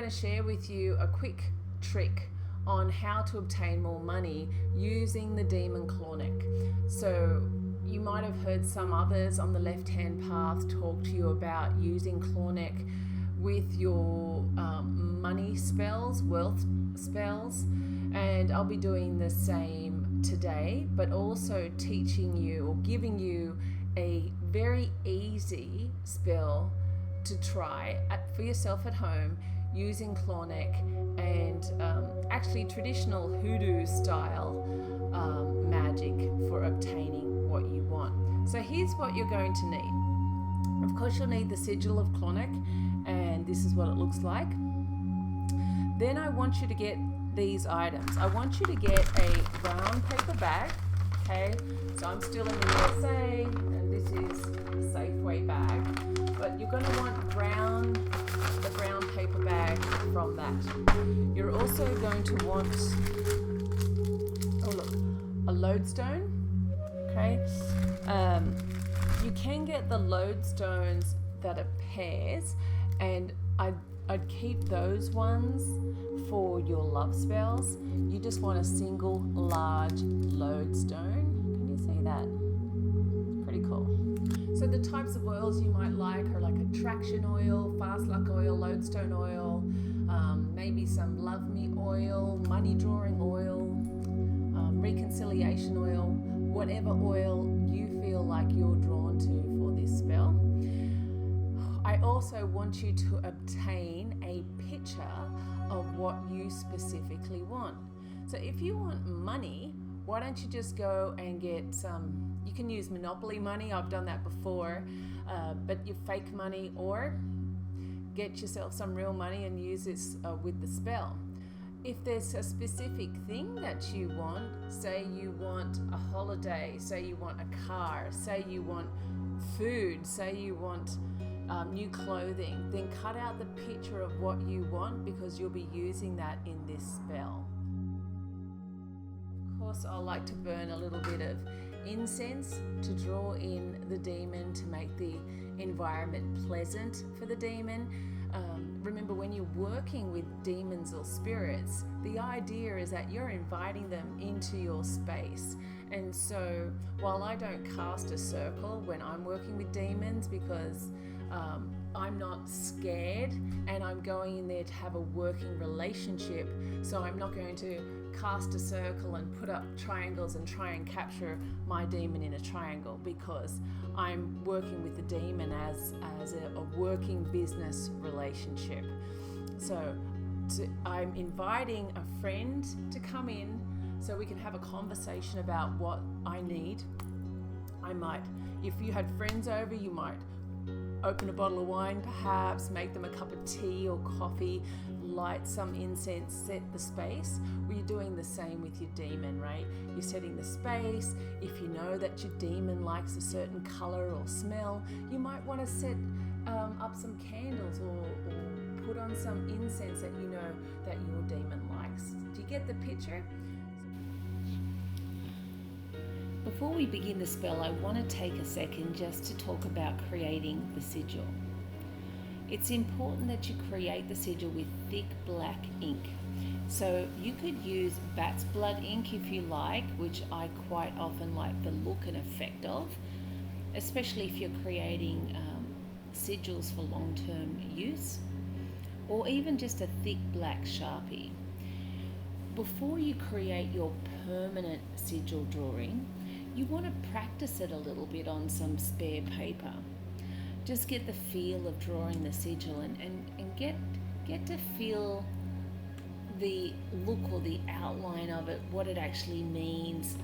to share with you a quick trick on how to obtain more money using the demon Clauneck. So you might have heard some others on the left-hand path talk to you about using Clauneck with your money spells, wealth spells, and I'll be doing the same today, but also teaching you or giving you a very easy spell to try for yourself at home using Clauneck and actually traditional hoodoo style magic for obtaining what you want. So here's what you're going to need. Of course, you'll need the sigil of Clauneck, and this is what it looks like. Then I want you to get these items. I want you to get a brown paper bag. Okay, so I'm still in the USA, and this is a Safeway bag. But you're going to want the brown paper bag from that. You're also going to want, a lodestone. Okay, you can get the lodestones that are pairs, and I'd keep those ones for your love spells. You just want a single large lodestone. Can you see that? Pretty cool. So the types of oils you might like are like attraction oil, fast luck oil, lodestone oil, maybe some love me oil, money drawing oil, reconciliation oil, whatever oil you feel like you're drawn to for this spell. I also want you to obtain a picture of what you specifically want. So if you want money, why don't you just go and get some, you can use Monopoly money, I've done that before, but your fake money, or get yourself some real money and use this with the spell. If there's a specific thing that you want, say you want a holiday, say you want a car, say you want food, say you want new clothing, then cut out the picture of what you want, because you'll be using that in this spell. Of course, I like to burn a little bit of incense to draw in the demon, to make the environment pleasant for the demon. Remember, when you're working with demons or spirits, the idea is that you're inviting them into your space. And so while I don't cast a circle when I'm working with demons, because I'm not scared and I'm going in there to have a working relationship, so I'm not going to cast a circle and put up triangles and try and capture my demon in a triangle, because I'm working with the demon as a working business relationship. So I'm inviting a friend to come in so we can have a conversation about what I need. I might, if you had friends over, you might open a bottle of wine, perhaps make them a cup of tea or coffee, light some incense, set the space. Well, you're doing the same with your demon, right? You're setting the space. If you know that your demon likes a certain color or smell, you might want to set up some candles or put on some incense that you know that your demon likes. Do you get the picture? Before we begin the spell, I want to take a second just to talk about creating the sigil. It's important that you create the sigil with thick black ink. So you could use bat's blood ink if you like, which I quite often like the look and effect of, especially if you're creating sigils for long-term use, or even just a thick black Sharpie. Before you create your permanent sigil drawing, you want to practice it a little bit on some spare paper. Just get the feel of drawing the sigil and get to feel the look or the outline of it, what it actually means,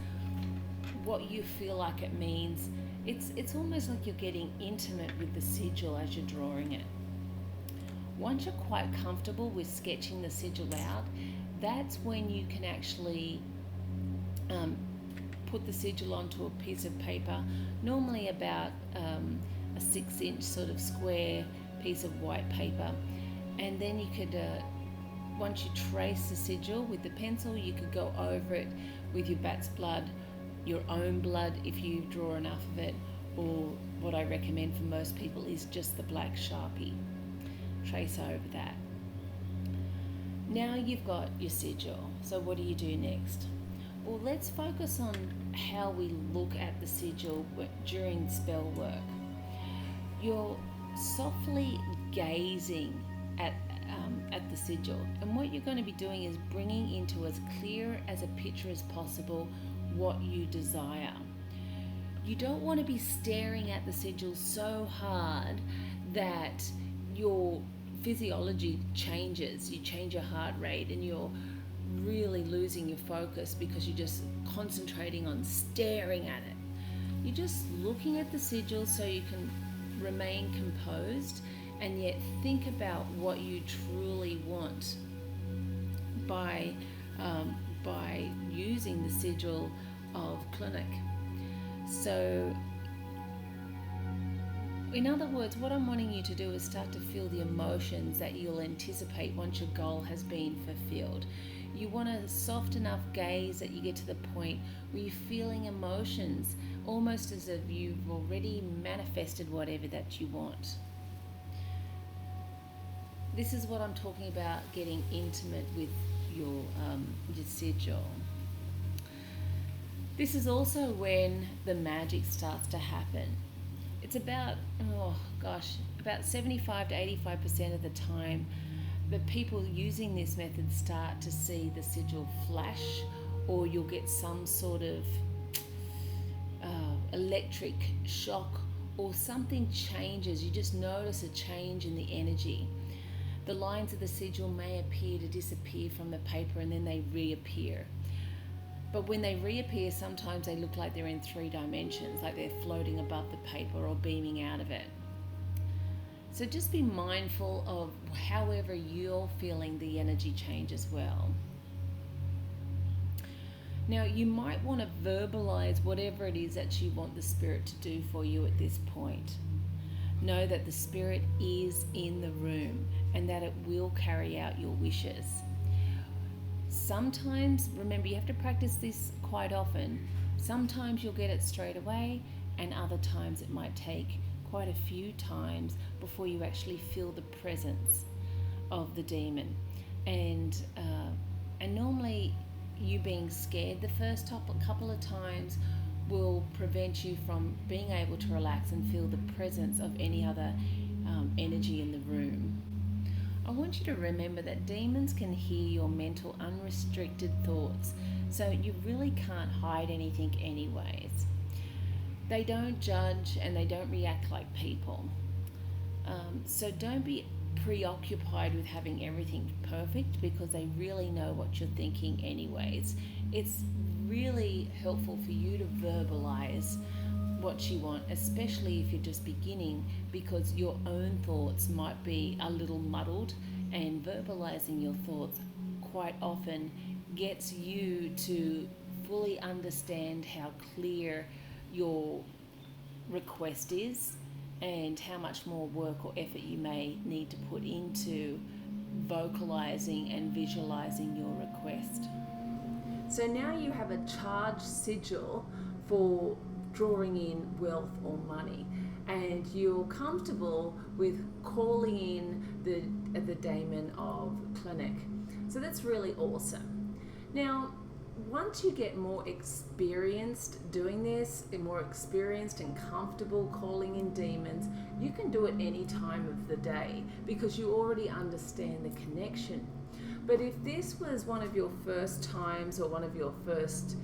what you feel like it means. It's almost like you're getting intimate with the sigil as you're drawing it. Once you're quite comfortable with sketching the sigil out, that's when you can actually put the sigil onto a piece of paper, normally about a 6-inch sort of square piece of white paper. And then you could, once you trace the sigil with the pencil, you could go over it with your bat's blood, your own blood if you draw enough of it, or what I recommend for most people is just the black Sharpie. Trace over that. Now you've got your sigil, so what do you do next? Well, let's focus on how we look at the sigil during spell work. You're softly gazing at the sigil, and what you're going to be doing is bringing into as clear as a picture as possible what you desire. You don't want to be staring at the sigil so hard that your physiology changes. You change your heart rate and you're really losing your focus because you're just concentrating on staring at it. You're just looking at the sigil so you can remain composed and yet think about what you truly want by using the sigil of Clauneck. So, in other words, what I'm wanting you to do is start to feel the emotions that you'll anticipate once your goal has been fulfilled. You want a soft enough gaze that you get to the point where you're feeling emotions, almost as if you've already manifested whatever that you want. This is what I'm talking about, getting intimate with your sigil. This is also when the magic starts to happen. It's about 75 to 85% of the time the people using this method start to see the sigil flash, or you'll get some sort of electric shock, or something changes. You just notice a change in the energy. The lines of the sigil may appear to disappear from the paper and then they reappear. But when they reappear, sometimes they look like they're in 3 dimensions, like they're floating above the paper or beaming out of it. So just be mindful of however you're feeling the energy change as well. Now, you might want to verbalize whatever it is that you want the spirit to do for you at this point. Know that the spirit is in the room and that it will carry out your wishes. Sometimes, remember, you have to practice this quite often. Sometimes you'll get it straight away, and other times it might take quite a few times before you actually feel the presence of the demon. And normally you being scared the first couple of times will prevent you from being able to relax and feel the presence of any other energy in the room. I want you to remember that demons can hear your mental unrestricted thoughts, so you really can't hide anything anyways. They don't judge and they don't react like people. So don't be preoccupied with having everything perfect, because they really know what you're thinking anyways. It's really helpful for you to verbalize what you want, especially if you're just beginning, because your own thoughts might be a little muddled, and verbalizing your thoughts quite often gets you to fully understand how clear your request is and how much more work or effort you may need to put into vocalizing and visualizing your request. So now you have a charged sigil for drawing in wealth or money, and you're comfortable with calling in the daemon of Clauneck. So that's really awesome. Now, once you get more experienced doing this, and more experienced and comfortable calling in demons, you can do it any time of the day because you already understand the connection. But if this was one of your first times or one of your first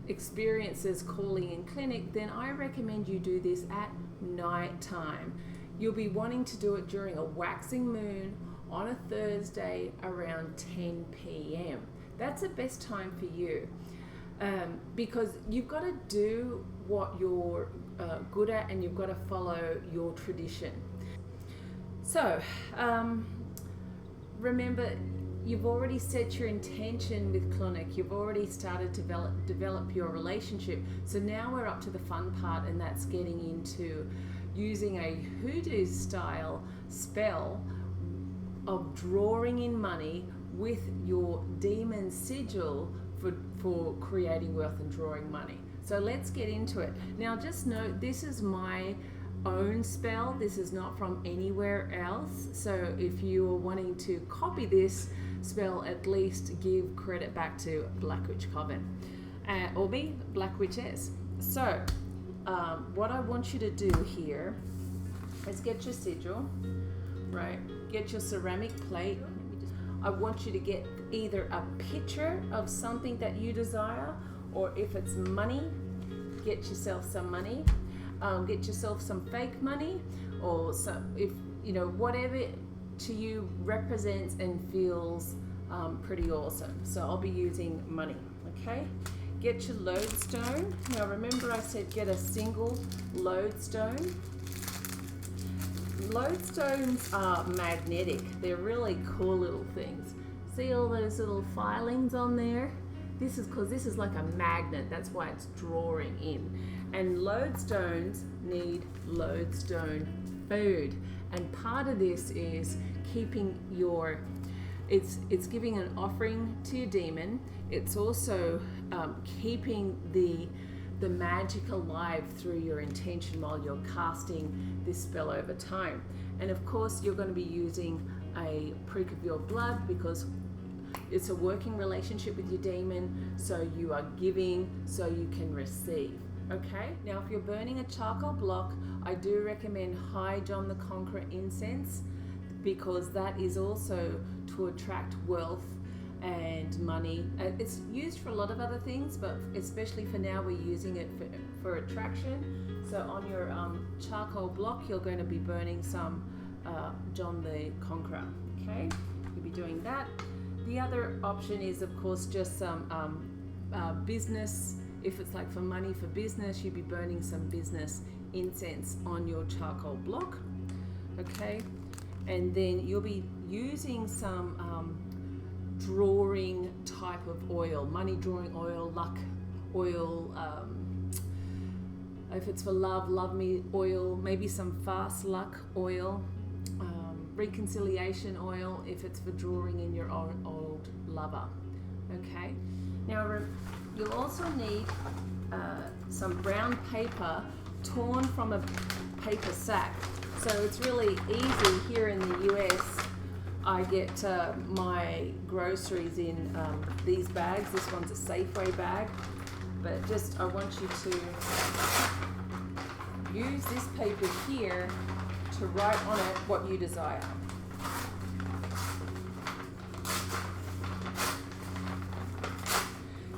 experiences calling in Clauneck, then I recommend you do this at night time. You'll be wanting to do it during a waxing moon on a Thursday around 10 p.m. That's the best time for you, because you've got to do what you're good at, and you've got to follow your tradition. So remember, you've already set your intention with Clauneck. You've already started to develop your relationship. So now we're up to the fun part, and that's getting into using a hoodoo style spell of drawing in money with your demon sigil for creating wealth and drawing money. So let's get into it. Now just note, this is my own spell. This is not from anywhere else. So if you are wanting to copy this spell, at least give credit back to Black Witch Coven or me, Black Witches. So what I want you to do here is get your sigil, right? Get your ceramic plate. I want you to get either a picture of something that you desire, or if it's money, get yourself some money. Get yourself some fake money, or some, if you know, whatever to you represents and feels pretty awesome. So I'll be using money. Okay, get your lodestone. Now remember I said get a single lodestone. Lodestones are magnetic. They're really cool little things. See all those little filings on there? This is because this is like a magnet. That's why it's drawing in. And lodestones need lodestone food. And part of this is keeping your, it's giving an offering to your demon. It's also keeping the magic alive through your intention while you're casting this spell over time. And of course you're going to be using a prick of your blood, because it's a working relationship with your demon. So you are giving so you can receive. Okay, now if you're burning a charcoal block, I do recommend high John the Conqueror incense, because that is also to attract wealth and money. It's used for a lot of other things, but especially for now we're using it for attraction. So on your charcoal block you're going to be burning some John the Conqueror. Okay, you'll be doing that. The other option is of course just some business. If it's like for money, for business, you'd be burning some business incense on your charcoal block. Okay, and then you'll be using some drawing type of oil, money drawing oil, luck oil, if it's for love me oil, maybe some fast luck oil, reconciliation oil if it's for drawing in your old lover. Okay, now you'll also need some brown paper torn from a paper sack. So it's really easy here in the US. I get my groceries in these bags. This one's a Safeway bag, but just I want you to use this paper here to write on it what you desire.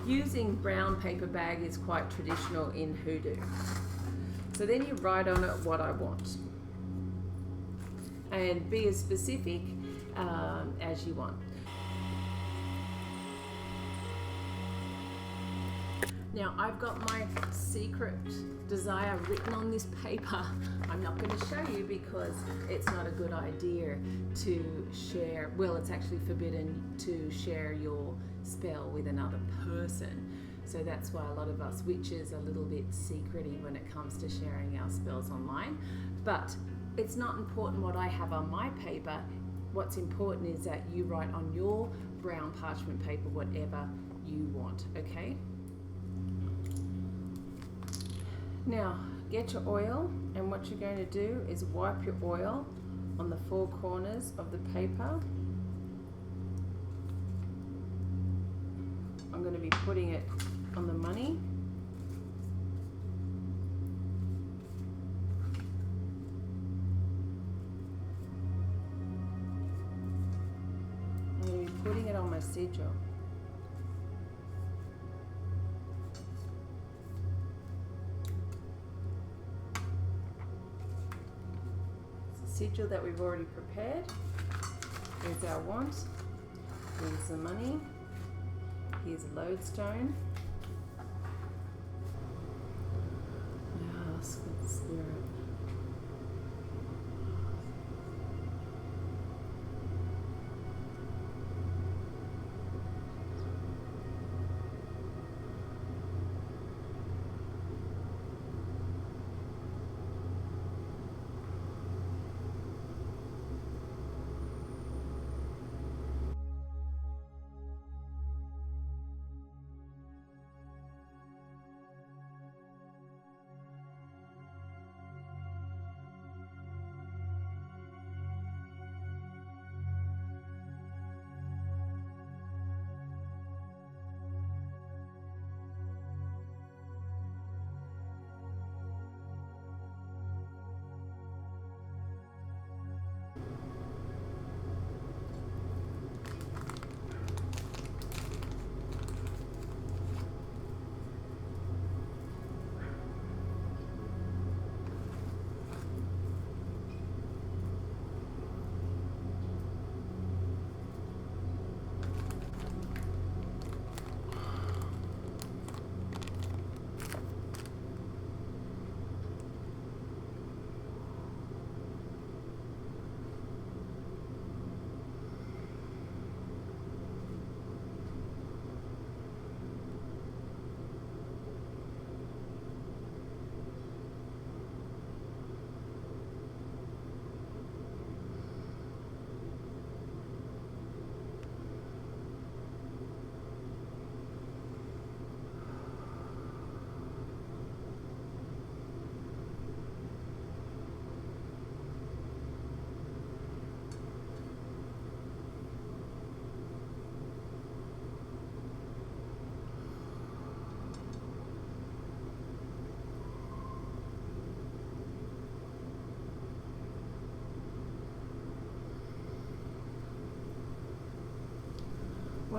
Using brown paper bag is quite traditional in hoodoo. So then you write on it what I want, and be as specific as you want. Now I've got my secret desire written on this paper. I'm not going to show you because it's not a good idea to share. Well, it's actually forbidden to share your spell with another person. So that's why a lot of us witches are a little bit secrety when it comes to sharing our spells online. But it's not important what I have on my paper. What's important is that you write on your brown parchment paper whatever you want, okay? Now, get your oil, and what you're going to do is wipe your oil on the four corners of the paper. I'm going to be putting it on the money. I'm going to be putting it on my sigil. Sigil that we've already prepared. Here's our wand. Here's the money. Here's a lodestone. Ask the spirit.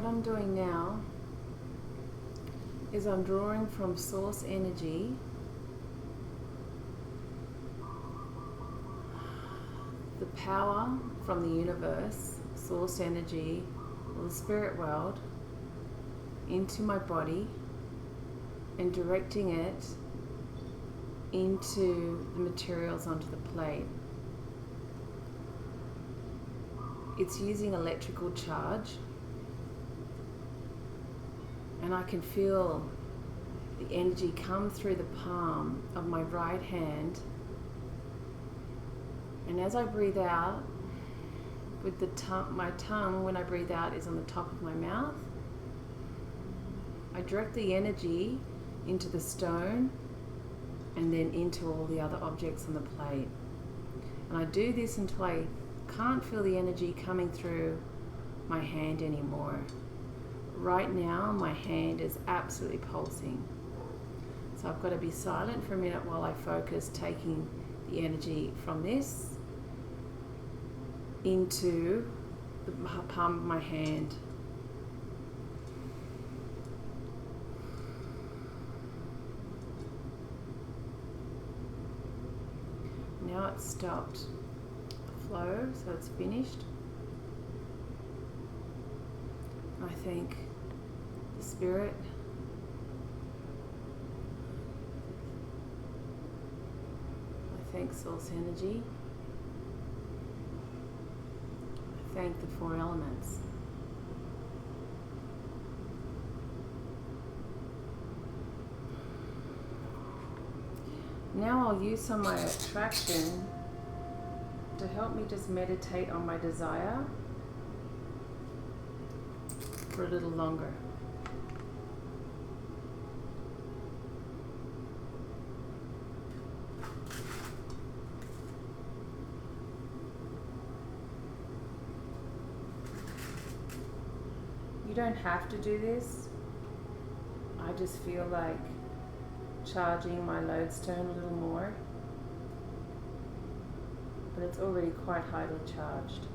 what I'm doing now is I'm drawing from source energy the power from the universe, source energy, or the spirit world, into my body and directing it into the materials onto the plate. It's using electrical charge, and I can feel the energy come through the palm of my right hand. And as I breathe out, with my tongue, when I breathe out, is on the top of my mouth. I direct the energy into the stone and then into all the other objects on the plate. And I do this until I can't feel the energy coming through my hand anymore. Right now, my hand is absolutely pulsing. So I've got to be silent for a minute while I focus, taking the energy from this into the palm of my hand. Now it's stopped the flow, so it's finished. I thank the spirit, I thank source energy, I thank the four elements. Now I'll use some of my attraction to help me just meditate on my desire for a little longer. You don't have to do this. I just feel like charging my lodestone a little more, but it's already quite highly charged.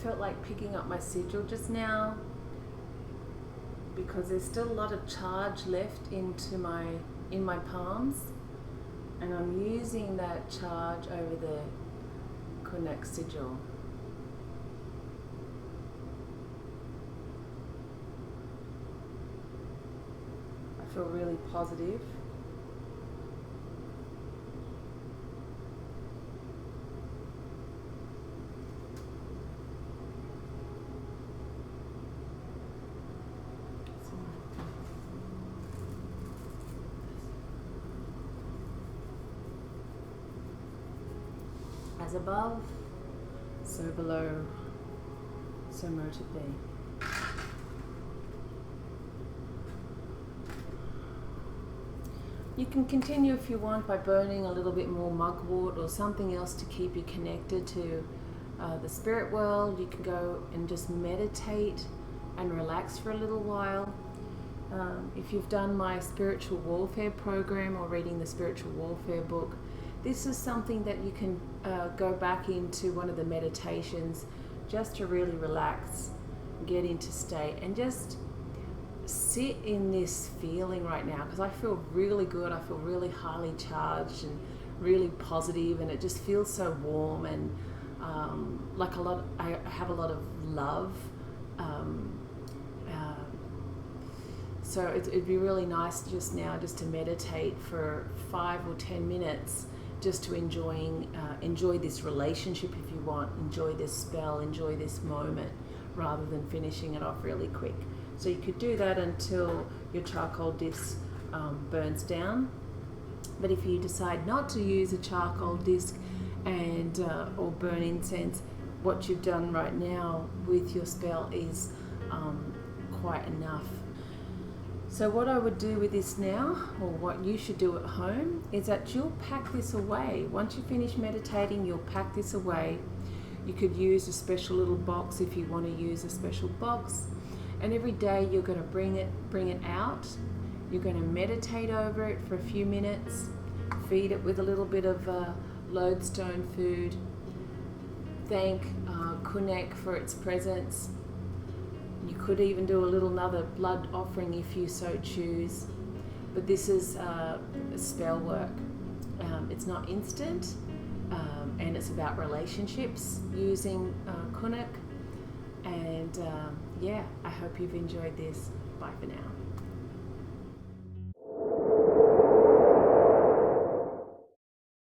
Felt like picking up my sigil just now because there's still a lot of charge left in my palms, and I'm using that charge over the Clauneck sigil. I feel really positive. As above, so below, so mote it be. You can continue if you want by burning a little bit more mugwort or something else to keep you connected to the spirit world. You can go and just meditate and relax for a little while. If you've done my spiritual warfare program or reading the spiritual warfare book, this is something that you can go back into one of the meditations just to really relax, get into state, and just sit in this feeling right now, because I feel really good. I feel really highly charged and really positive, and it just feels so warm and like I have a lot of love. So it'd be really nice just now just to meditate for 5 or 10 minutes, just to enjoy this relationship if you want, enjoy this spell, enjoy this moment, rather than finishing it off really quick. So you could do that until your charcoal disc burns down. But if you decide not to use a charcoal disc and or burn incense, what you've done right now with your spell is quite enough. So what I would do with this now, or what you should do at home, is that you'll pack this away. It you finish meditating, you'll pack this away. You could use a special little box if you want to use a special box. And every day you're going to bring it out. You're going to meditate over it for a few minutes, feed it with a little bit of Lodestone food, thank Clauneck for its presence. You could even do another blood offering if you so choose. But this is spell work. It's not instant, and it's about relationships using Clauneck. And yeah, I hope you've enjoyed this. Bye for now.